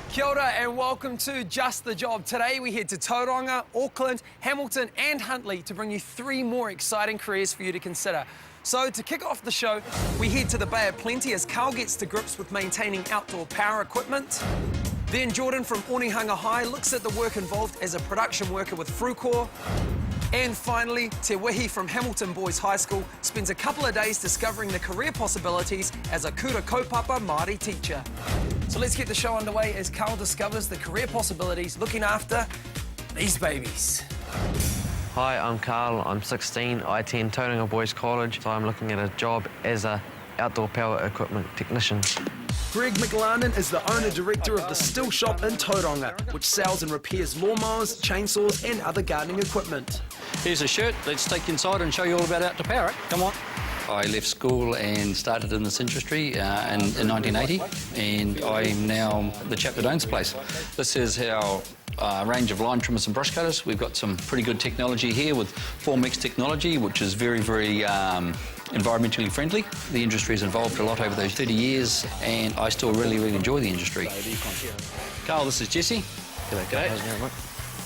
Kia ora and welcome to Just the Job. Today we head to Tauranga, Auckland, Hamilton and Huntly to bring you 3 more exciting careers for you to consider. So to kick off the show, we head to the Bay of Plenty as Carl gets to grips with maintaining outdoor power equipment. Then Jordan from Onehunga High looks at the work involved as a production worker with Frucor. And finally, Te Wihi from Hamilton Boys High School spends a couple of days discovering the career possibilities as a Kura Kaupapa Māori teacher. So let's get the show underway as Carl discovers the career possibilities looking after these babies. Hi, I'm Carl. I'm 16. I attend Tauranga Boys College, so I'm looking at a job as a outdoor power equipment technician. Greg McLarnon is the owner-director of the Still Shop in Tauranga, which sells and repairs lawnmowers, chainsaws and other gardening equipment. Here's a shirt. Let's take you inside and show you all about outdoor power. Come on. I left school and started in this industry in 1980, and I'm now the chap that owns the place. This is our range of line trimmers and brush cutters. We've got some pretty good technology here with Formex technology, which is very, very environmentally friendly. The industry has evolved a lot over those 30 years, and I still really, really enjoy the industry. Carl, this is Jesse. G'day. How's it going, mate?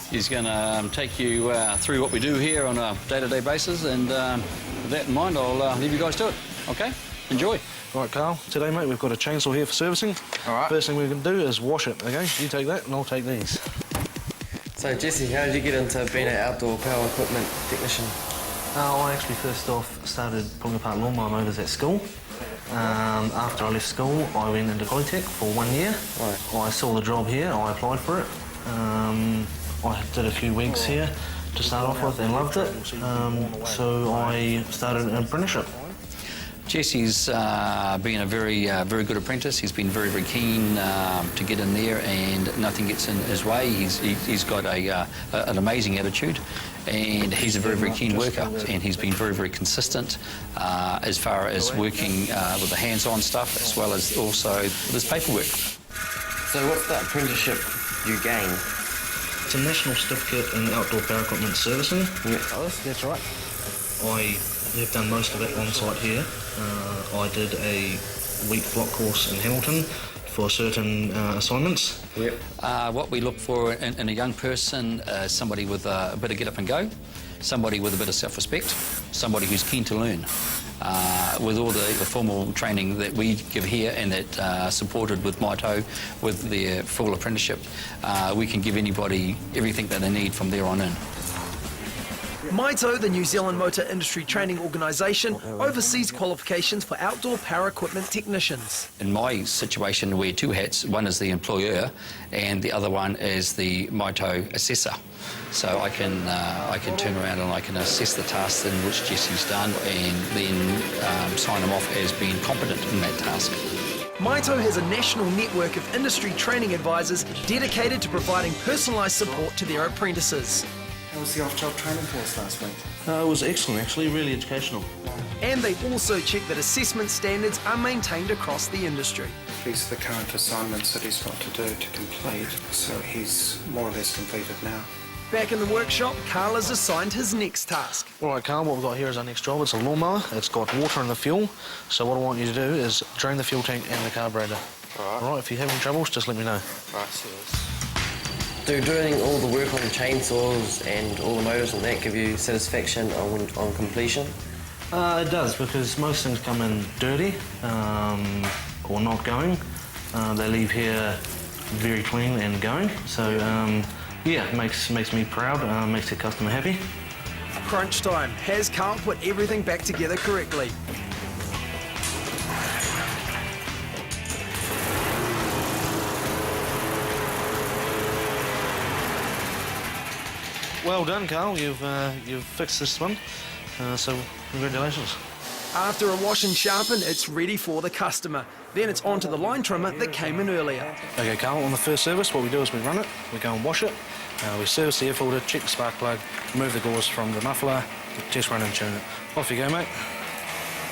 He's going to take you through what we do here on a day-to-day basis, and with that in mind, I'll leave you guys to it. Okay? Enjoy. Right, Carl, today, mate, we've got a chainsaw here for servicing. All right. First thing we can do is wash it, okay? You take that and I'll take these. So, Jesse, how did you get into being an outdoor power equipment technician? I actually first off started pulling apart lawnmower motors at school. After I left school, I went into Polytech for 1 year. Right. I saw the job here, I applied for it. I did a few weeks here to start off with and loved it, so I started an apprenticeship. Jesse's been a very good apprentice. He's been very, very keen to get in there, and nothing gets in his way. He's got an amazing attitude, and he's a very, very keen worker, and he's been very, very consistent as far as working with the hands-on stuff, as well as also with his paperwork. So what's the apprenticeship you gain? It's a national certificate in outdoor power equipment servicing. Yeah. Oh, that's right. I have done most of it on site here. I did a week block course in Hamilton for certain assignments. Yep. What we look for in a young person is somebody with a bit of get up and go, somebody with a bit of self-respect, somebody who's keen to learn. With all the formal training that we give here and that supported with Maito, with their full apprenticeship, we can give anybody everything that they need from there on in. Maito, the New Zealand Motor Industry Training Organisation, oversees qualifications for outdoor power equipment technicians. In my situation, we wear 2 hats. One is the employer, and the other one is the Maito assessor. So I can turn around and I can assess the tasks in which Jesse's done, and then sign him off as being competent in that task. Maito has a national network of industry training advisors dedicated to providing personalised support to their apprentices. How was the off-job training course last week? It was excellent, actually, really educational. And they also check that assessment standards are maintained across the industry. These are the current assignments that he's got to do to complete, so he's more or less completed now. Back in the workshop, Carl is assigned his next task. All right, Carl, what we've got here is our next job. It's a lawnmower. It's got water in the fuel. So what I want you to do is drain the fuel tank and the carburetor. All right, if you're having troubles, just let me know. Right. Do doing all the work on the chainsaws and all the motors and that give you satisfaction on completion? It does, because most things come in dirty or not going. They leave here very clean and going. So, yeah, it makes me proud, makes the customer happy. Crunch time. Has Carl put everything back together correctly? Well done, Carl. You've fixed this one, so congratulations. After a wash and sharpen, it's ready for the customer. Then it's on to the line trimmer that came in earlier. Okay, Carl, on the first service, what we do is we run it, we go and wash it, we service the air filter, check the spark plug, remove the gauze from the muffler, test run and tune it. Off you go, mate.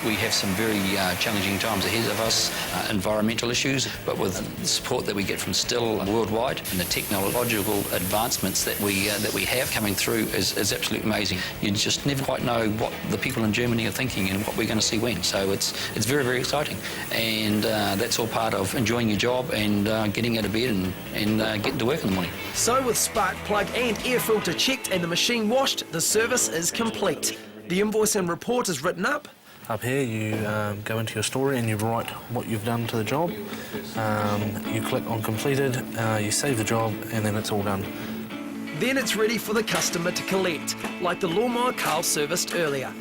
We have some very challenging times ahead of us, environmental issues, but with the support that we get from Still worldwide and the technological advancements that we have coming through is absolutely amazing. You just never quite know what the people in Germany are thinking and what we're going to see when. So it's very, very exciting. And that's all part of enjoying your job and getting out of bed and getting to work in the morning. So with spark plug and air filter checked and the machine washed, the service is complete. The invoice and report is written up. Up here you go into your story and you write what you've done to the job. You click on completed, you save the job, and then it's all done. Then it's ready for the customer to collect, like the lawnmower Carl serviced earlier.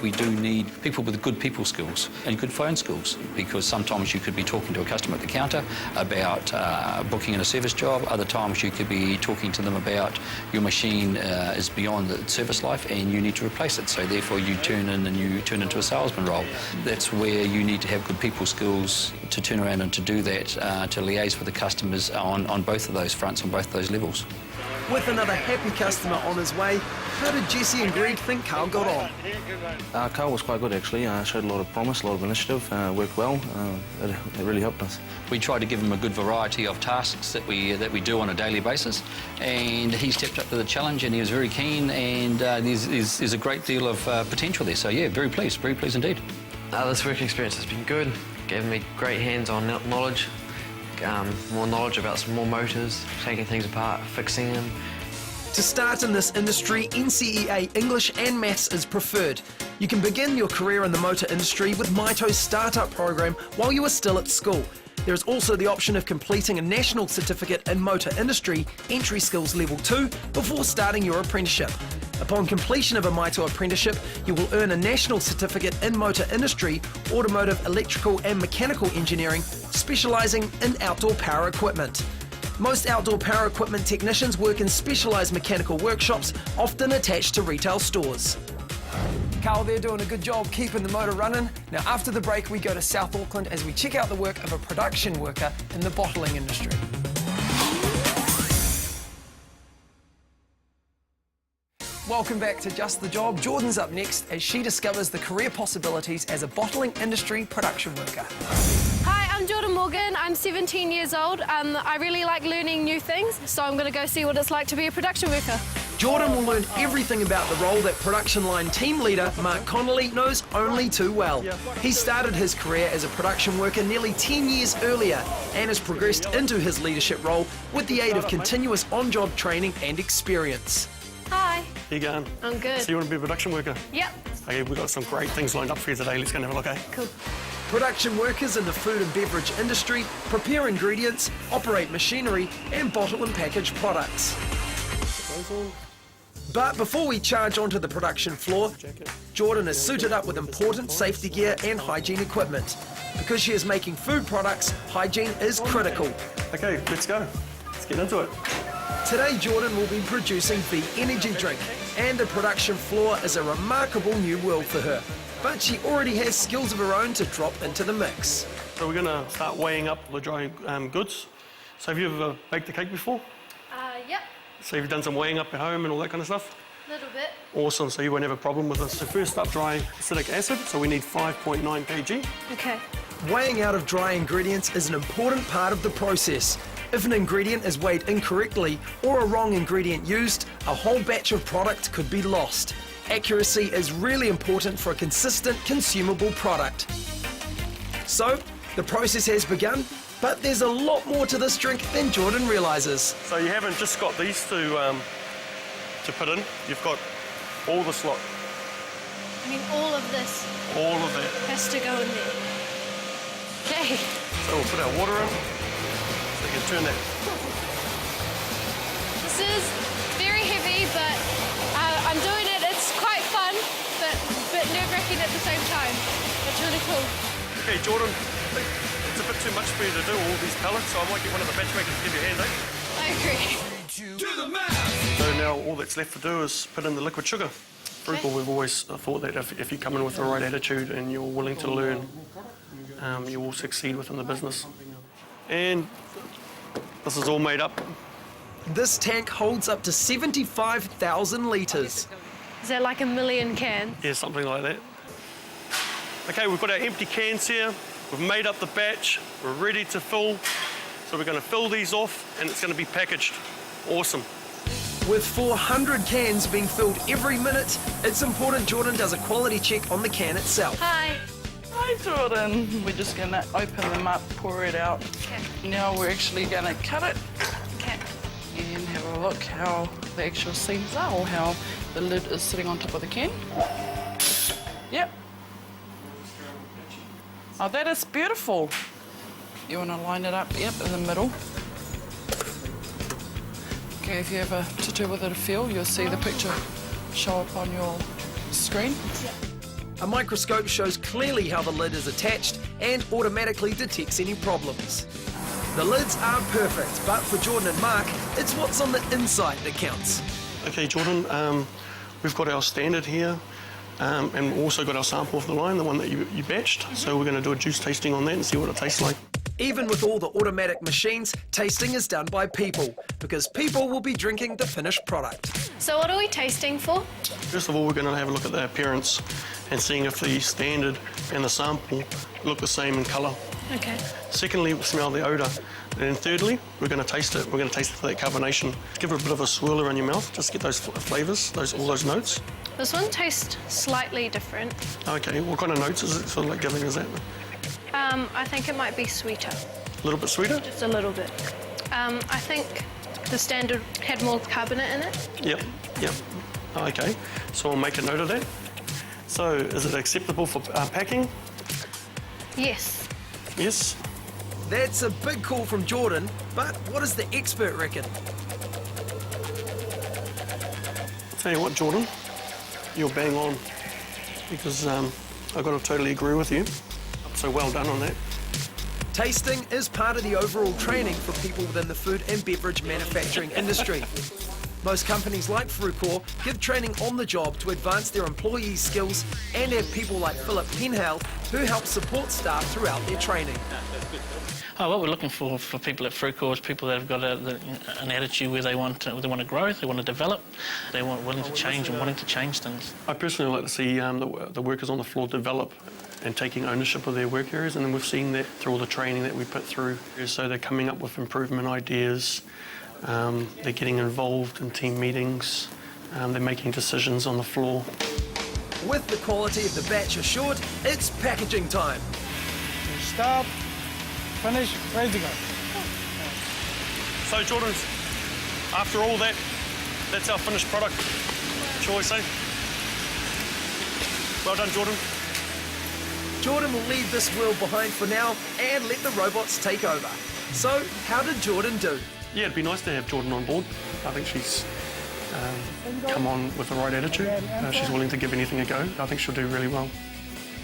We do need people with good people skills and good phone skills, because sometimes you could be talking to a customer at the counter about booking in a service job. Other times you could be talking to them about your machine is beyond its service life and you need to replace it. So therefore you turn into a salesman role. That's where you need to have good people skills to turn around and to do that, to liaise with the customers on both of those fronts, on both of those levels. With another happy customer on his way, how did Jesse and Greg think Carl got on? Carl was quite good actually, showed a lot of promise, a lot of initiative, worked well, it really helped us. We try to give him a good variety of tasks that we do on a daily basis, and he stepped up to the challenge and he was very keen, and there's a great deal of potential there. So yeah, very pleased indeed. This work experience has been good, given me great hands-on knowledge, more knowledge about some more motors, taking things apart, fixing them. To start in this industry, NCEA English and Maths is preferred. You can begin your career in the motor industry with Maito's startup program while you are still at school. There is also the option of completing a national certificate in motor industry, entry skills level 2, before starting your apprenticeship. Upon completion of a Maito apprenticeship, you will earn a national certificate in motor industry, automotive, electrical and mechanical engineering, specialising in outdoor power equipment. Most outdoor power equipment technicians work in specialised mechanical workshops, often attached to retail stores. Carl, they're doing a good job keeping the motor running. Now, after the break, we go to South Auckland as we check out the work of a production worker in the bottling industry. Welcome back to Just the Job. Jordan's up next as she discovers the career possibilities as a bottling industry production worker. Hi, I'm Jordan Morgan. I'm 17 years old. I really like learning new things, so I'm going to go see what it's like to be a production worker. Jordan will learn everything about the role that production line team leader Mark Connolly knows only too well. He started his career as a production worker nearly 10 years earlier and has progressed into his leadership role with the aid of continuous on-job training and experience. Hi. How you going? I'm good. So you want to be a production worker? Yep. Okay, we've got some great things lined up for you today. Let's go and have a look, eh? Cool. Production workers in the food and beverage industry prepare ingredients, operate machinery and bottle and package products. But before we charge onto the production floor, Jordan is suited up with important safety gear and hygiene equipment. Because she is making food products, hygiene is critical. Okay, let's go. Let's get into it. Today, Jordan will be producing the energy drink, and the production floor is a remarkable new world for her. But she already has skills of her own to drop into the mix. So we're going to start weighing up the dry goods. So have you ever baked a cake before? Yep. So you've done some weighing up at home and all that kind of stuff? A little bit. Awesome, so you won't have a problem with this. So first up, dry acetic acid. So we need 5.9 kg. Okay. Weighing out of dry ingredients is an important part of the process. If an ingredient is weighed incorrectly or a wrong ingredient used, a whole batch of product could be lost. Accuracy is really important for a consistent consumable product. So, the process has begun, but there's a lot more to this drink than Jordan realises. So you haven't just got these to put in, you've got all this lot. I mean, all of this All of that. has to go in there. Okay. So we'll put our water in. So you can turn that. This is very heavy, but I'm doing it. It's quite fun, but a bit nerve-wracking at the same time. It's really cool. Okay, Jordan, I think it's a bit too much for you to do, all these pellets, so I might get one of the batch makers to give you a hand, eh? I agree. So now all that's left to do is put in the liquid sugar. Frugal, we've always thought that if you come in with the right attitude and you're willing to learn, you will succeed within the business. And this is all made up. This tank holds up to 75,000 litres. Is that like 1 million cans? Yeah, something like that. Okay, we've got our empty cans here. We've made up the batch. We're ready to fill. So we're going to fill these off and it's going to be packaged. Awesome. With 400 cans being filled every minute, it's important Jordan does a quality check on the can itself. Hi. Hi Jordan. We're just gonna open them up, pour it out. Okay. Now we're actually gonna cut it Okay. and have a look how the actual seams are or how the lid is sitting on top of the can. Yep. Oh, that is beautiful. You wanna line it up, yep, in the middle. Okay, if you have a tattoo with it a feel, you'll see the picture show up on your screen. A microscope shows clearly how the lid is attached and automatically detects any problems. The lids are perfect, but for Jordan and Mark, it's what's on the inside that counts. Okay, Jordan, we've got our standard here and we've also got our sample of the line, the one that you batched. So we're going to do a juice tasting on that and see what it tastes like. Even with all the automatic machines, tasting is done by people, because people will be drinking the finished product. So what are we tasting for? First of all, we're going to have a look at the appearance and seeing if the standard and the sample look the same in colour. Okay. Secondly, we'll smell the odour. And then thirdly, we're going to taste it. We're going to taste it for that carbonation. Give it a bit of a swirl around your mouth, just get those flavours, all those notes. This one tastes slightly different. Okay, what kind of notes is it sort of like giving, is that? I think it might be sweeter. A little bit sweeter? Just a little bit. I think the standard had more carbonate in it. Yep. Okay, so I'll make a note of that. So, is it acceptable for packing? Yes. Yes. That's a big call from Jordan, but what does the expert reckon? Tell you what, Jordan, you're bang on, because I've got to totally agree with you. So well done on that. Tasting is part of the overall training for people within the food and beverage manufacturing industry. Most companies like Frucor give training on the job to advance their employees' skills and have people like Philip Penhale who help support staff throughout their training. What we're looking for people at Frucor is people that have got an attitude where they want to grow, they want to develop, they want willing to change and wanting to change things. I personally like to see the workers on the floor develop and taking ownership of their work areas, and then we've seen that through all the training that we put through. So they're coming up with improvement ideas, they're getting involved in team meetings, they're making decisions on the floor. With the quality of the batch assured, it's packaging time. Start, finish, ready to go. So Jordan, after all that, that's our finished product, shall we say? Well done, Jordan. Jordan will leave this world behind for now and let the robots take over. So, how did Jordan do? Yeah, it'd be nice to have Jordan on board. I think she's come on with the right attitude. She's willing to give anything a go. I think she'll do really well.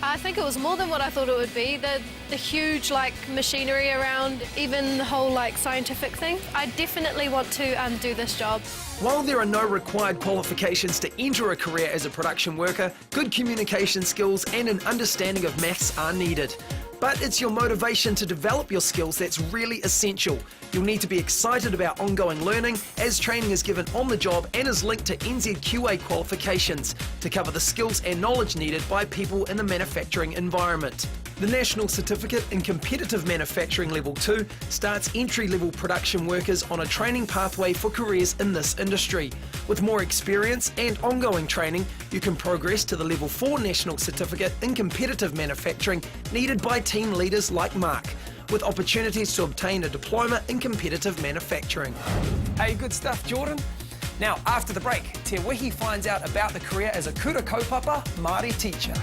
I think it was more than what I thought it would be. The huge machinery around, even the whole scientific thing. I definitely want to do this job. While there are no required qualifications to enter a career as a production worker, good communication skills and an understanding of maths are needed. But it's your motivation to develop your skills that's really essential. You'll need to be excited about ongoing learning, as training is given on the job and is linked to NZQA qualifications to cover the skills and knowledge needed by people in the manufacturing environment. The National Certificate in Competitive Manufacturing Level 2 starts entry-level production workers on a training pathway for careers in this industry. With more experience and ongoing training, you can progress to the Level 4 National Certificate in Competitive Manufacturing needed by team leaders like Mark, with opportunities to obtain a diploma in competitive manufacturing. Hey, good stuff, Jordan. Now, after the break, Te Wihi finds out about the career as a Kura Kaupapa Māori teacher.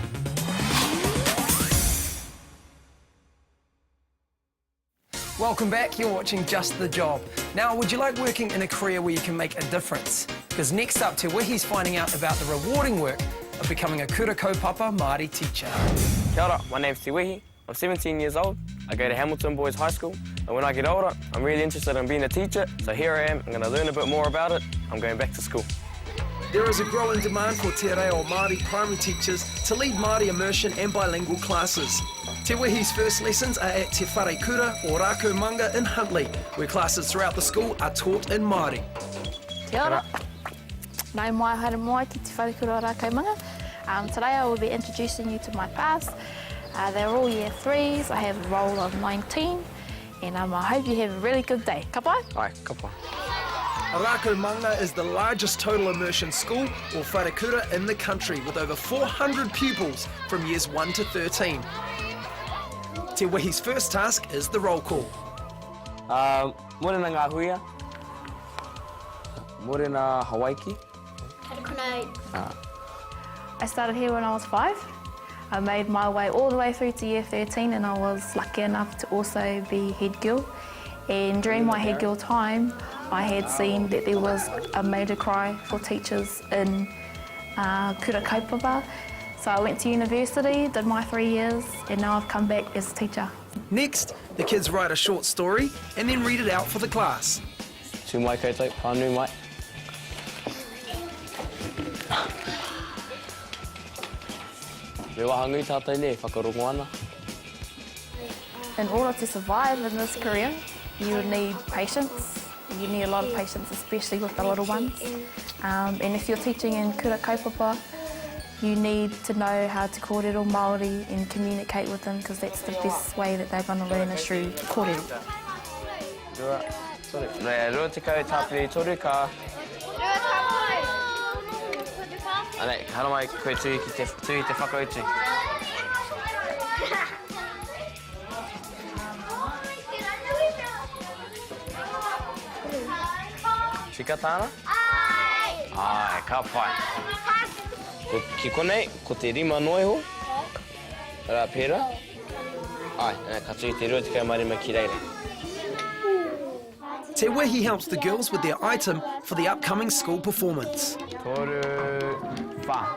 Welcome back, you're watching Just the Job. Now, would you like working in a career where you can make a difference? Because next up, Te Wihi's finding out about the rewarding work of becoming a Kura Kaupapa Māori teacher. Kia ora, my name's Te Wihi. I'm 17 years old. I go to Hamilton Boys High School, and when I get older, I'm really interested in being a teacher, so here I am. I'm going to learn a bit more about it. I'm going back to school. There is a growing demand for te reo Māori primary teachers to lead Māori immersion and bilingual classes. Te Wihi's first lessons are at Te Whare Kura o Rākou Manga in Huntly, where classes throughout the school are taught in Māori. Kia ora. Nau mai haere moai ki Te Whare Kura o Rākou Manga. Today I will be introducing you to my past They're all year 3s. I have a roll of 19, and I hope you have a really good day. Ka pai? Ai, ka pai. Arakumanga is the largest total immersion school, or wharekura, in the country, with over 400 pupils from years 1 to 13. Te Wihi's first task is the roll call. Morena ngā huia. Morena Hawaiki. I started here when I was 5. I made my way all the way through to year 13, and I was lucky enough to also be head girl. And during my head girl time, I had seen that there was a major cry for teachers in Kura Kaupapa. So I went to university, did my 3 years, and now I've come back as a teacher. Next, the kids write a short story and then read it out for the class. Tū mai koutou, pānu mai. Me wahangui tātou ne, whakarongo ana. In order to survive in this career, you would need patience. You need a lot of patience, especially with the little ones. And if you're teaching in Kura Kaupapa, you need to know how to kōrero Māori and communicate with them, because that's the best way that they're going to learn is through kōrero. Rua te kau tāpiri toru ka. Anei, hara mai koe tui te whakautu. Tika tāna? Ai, ka pai. Ki konei, ko te rima noiho. Rā pēra. Ai, ka tui te rua te kau marima ki reira. Te Wihi helps the girls with their item for the upcoming school performance. Toru wha.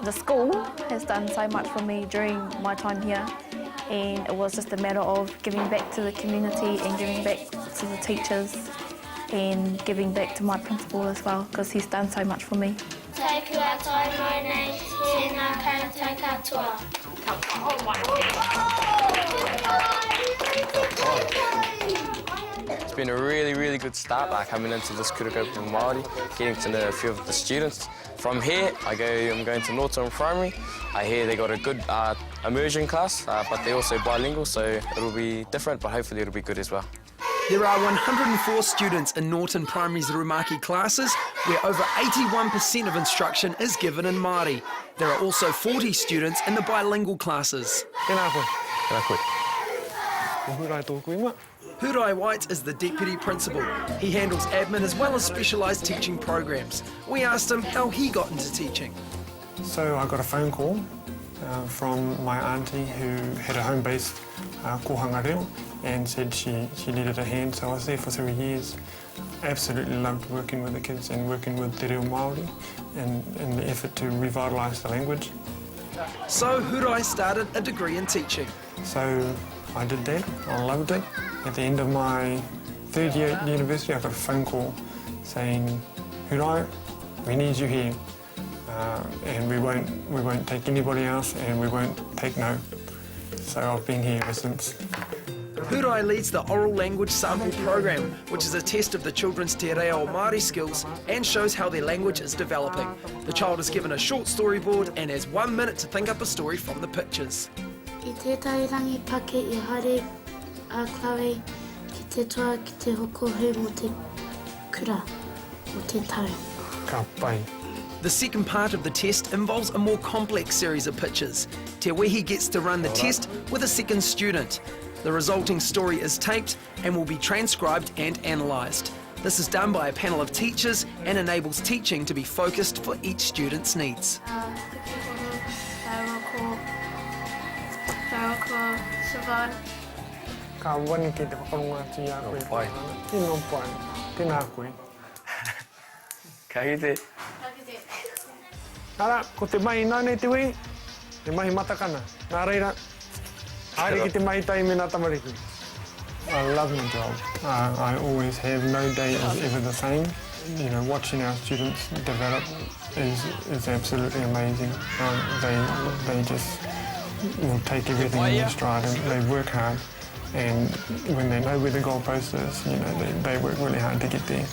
The school has done so much for me during my time here, and it was just a matter of giving back to the community and giving back to the teachers and giving back to my principal as well, because he's done so much for me. It's been a really good start coming into this Kura Kaupapa Māori, getting to know a few of the students. From here, I'm going to Norton Primary. I hear they got a good immersion class, but they're also bilingual, so it'll be different, but hopefully it'll be good as well. There are 104 students in Norton Primary's Rumaki classes, where over 81% of instruction is given in Māori. There are also 40 students in the bilingual classes. Tēnā koe. Tēnā koe. Hurai tōku ingoa. Hurai White is the deputy principal. He handles admin as well as specialised teaching programs. We asked him how he got into teaching. So I got a phone call from my auntie who had a home-based kohanga reo, and said she needed a hand, so I was there for 3 years. Absolutely loved working with the kids and working with te reo Māori in the effort to revitalise the language. So Hurai started a degree in teaching. So I did that, I loved it. At the end of my 3rd year at university, I got a phone call saying, Hurai, we need you here, and we won't take anybody else, and we won't take no. So I've been here ever since. Hurai leads the Oral Language Sample Program, which is a test of the children's te reo Māori skills and shows how their language is developing. The child is given a short storyboard and has 1 minute to think up a story from the pictures. I tētai rangi pake I hare a klawe ki te toa ki te hokohu mo te kura o te tau. Ka pai. The second part of the test involves a more complex series of pictures. Te Wihi gets to run the test with a second student. The resulting story is taped and will be transcribed and analysed. This is done by a panel of teachers and enables teaching to be focused for each student's needs. Ka wani ki te whakarunga ti a koe. Tēnā pai. Tēnā koe. Ka hite. Ara, ko te mahi nāne te wei, te mahi matakana. Nā reira, haere ki te mahi tai me nā tamariki. I love my job. I always have. No day is ever the same. You know, watching our students develop is absolutely amazing. They just will take everything in their stride, and they work hard. And when they know where the goalpost is, you know, they work really hard to get there.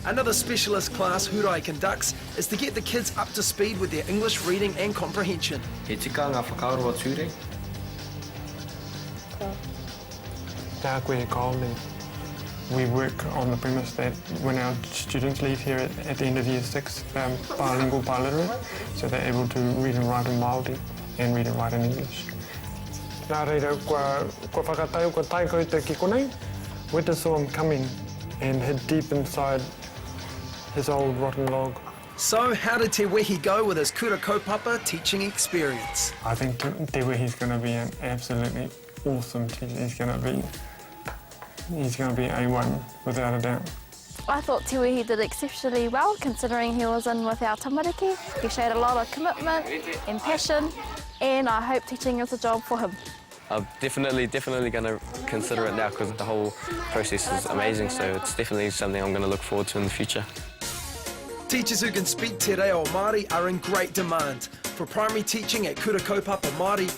Another specialist class Hurai conducts is to get the kids up to speed with their English reading and comprehension. He tika ngā whakaurua ture. Tā koe kaole. We work on the premise that when our students leave here at the end of year 6, they're bilingual, biliterate, so they're able to read and write in Māori and read and write in English. Nā reira, kua whakatau, kua tai koe te ki konei, Weta saw him coming and hid deep inside his old rotten log. So how did Te Wehi go with his Kura Kaupapa teaching experience? I think Te Wehi's going to be an absolutely awesome teacher. He's going to be A1 without a doubt. I thought Te Wehi did exceptionally well considering he was in with our tamariki. He showed a lot of commitment and passion, and I hope teaching is a job for him. I'm definitely going to consider it now because the whole process is amazing, so it's definitely something I'm going to look forward to in the future. Teachers who can speak te reo Māori are in great demand. For primary teaching at Kura Kaupapa Māori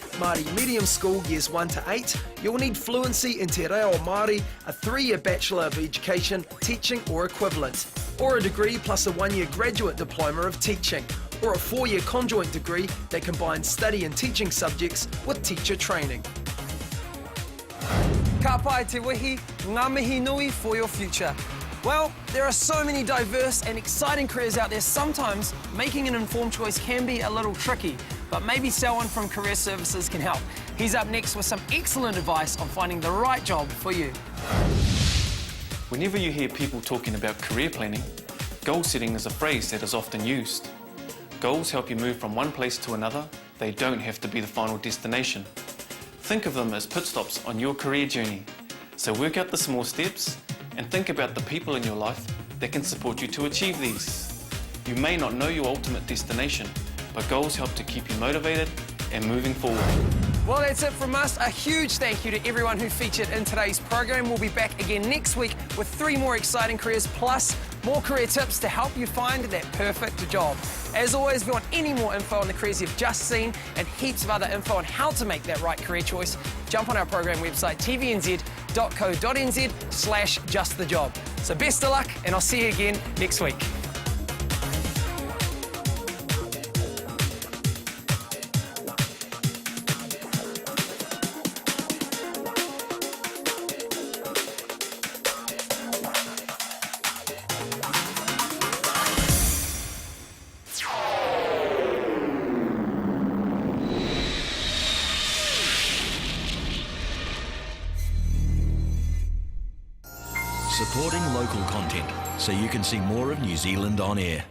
Medium School Years 1 to 8, you'll need fluency in te reo Māori, a 3-year Bachelor of Education, teaching or equivalent, or a degree plus a 1-year graduate diploma of teaching, or a 4-year conjoint degree that combines study and teaching subjects with teacher training. Ka pai te wehi, ngā mihi nui for your future. Well, there are so many diverse and exciting careers out there. Sometimes making an informed choice can be a little tricky, but maybe Selwyn from Career Services can help. He's up next with some excellent advice on finding the right job for you. Whenever you hear people talking about career planning, goal setting is a phrase that is often used. Goals help you move from one place to another. They don't have to be the final destination. Think of them as pit stops on your career journey. So work out the small steps and think about the people in your life that can support you to achieve these. You may not know your ultimate destination, but goals help to keep you motivated and moving forward. Well, that's it from us. A huge thank you to everyone who featured in today's program. We'll be back again next week with 3 more exciting careers, plus more career tips to help you find that perfect job. As always, if you want any more info on the careers you've just seen and heaps of other info on how to make that right career choice, jump on our program website, tvnz.co.nz/justthejob. So best of luck, and I'll see you again next week. Supporting local content so you can see more of New Zealand on air.